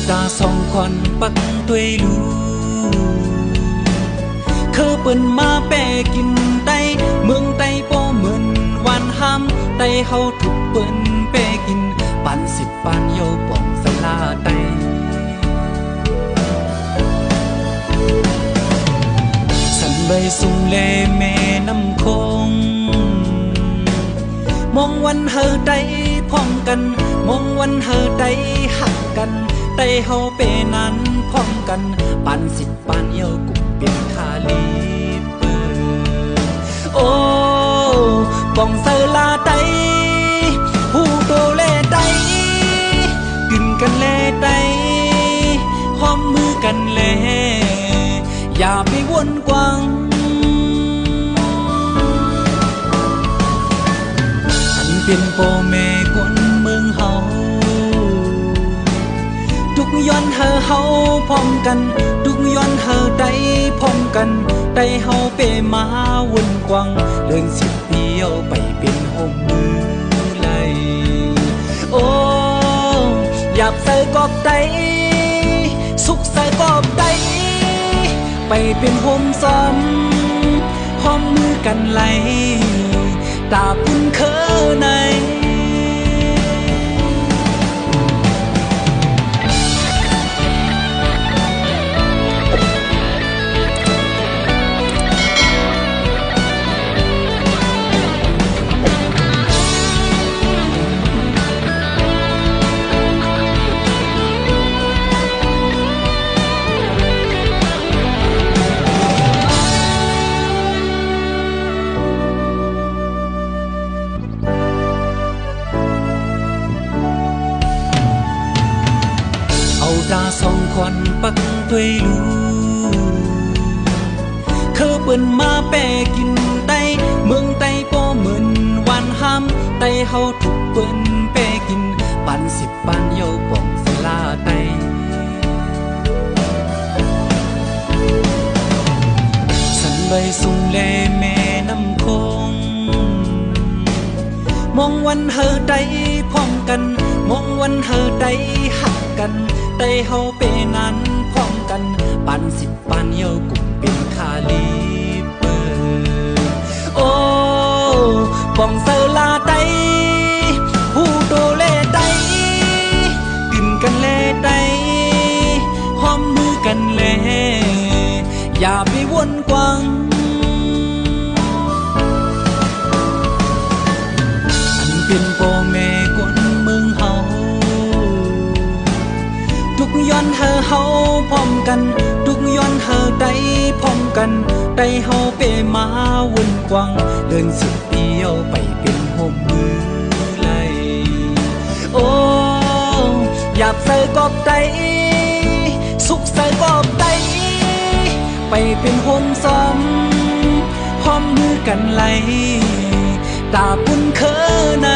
ta song khoan bắc tuê lu khơ bần ma bè kinh tay mương tay po mượn hoàn ham tay hao thục bần bè kinh pan sip pan yo bong sa la tay sân bay sung lê mẹ năm không mongวันเฮอใจพร้อมกันมองวันเฮอใจหักกันไต่เฮาเปนั้นพร้อมกันปันสิปันเยากุมเป็นคาลีเปอโอ้บองเซลาไตผู้โตเล่ไตกึ่นกันเล่ไตพร้อมมือกันเล่อย่าไปวนกวางเป็นพ่อแม่คนเมืองเฮาทุกย้อนเฮอเฮาพร้อมกันทุกย้อนเฮอใดพร้อมกันใดเฮาเปมาวนกวางเดินสิบเดียวไปเป็นโฮมมือไหลโอ้อยากใส่กอบใดสุขใส่กอบใดไปเป็นโฮมซ้อมพร้อมมือกันไหลตาปุ่นเคอในตาสองคนปักตุยลูเคอเปิ้นมาแปกินไตเมืองไตป้อเหมือนวันห้ามไตเฮาถูกเปิ้นแปกินปันสิบปันเยาป่องสลาไตสันใบสุงแลแม่น้ำคงมองวันเฮอไตพร้อมกันมองวันเฮอไตหักกันไต่เฮาเปนั้นพร้อมกันปันสิบปันเยากุมเป็นคาลีเปอโอ้บองเซลาไตผู้โตเล่ไตกึ่นกันเล่ไตพร้อมมือกันเล่อย่าไปวนกวางอันเป็นพ่อแม่คนเมืองเฮาทุกย้อนเฮอเฮาพร้อมกันทุกย้อนเฮอใดพร้อมกันใดเฮาเปมาวนกวางเดินสิบเดียวไปเป็นโฮมมือไหลโอ้อยากใส่กอบใดสุขใส่กอบใดไปเป็นโฮมซ้อมพร้อมมือกันไหลตาปุ่นเคอใน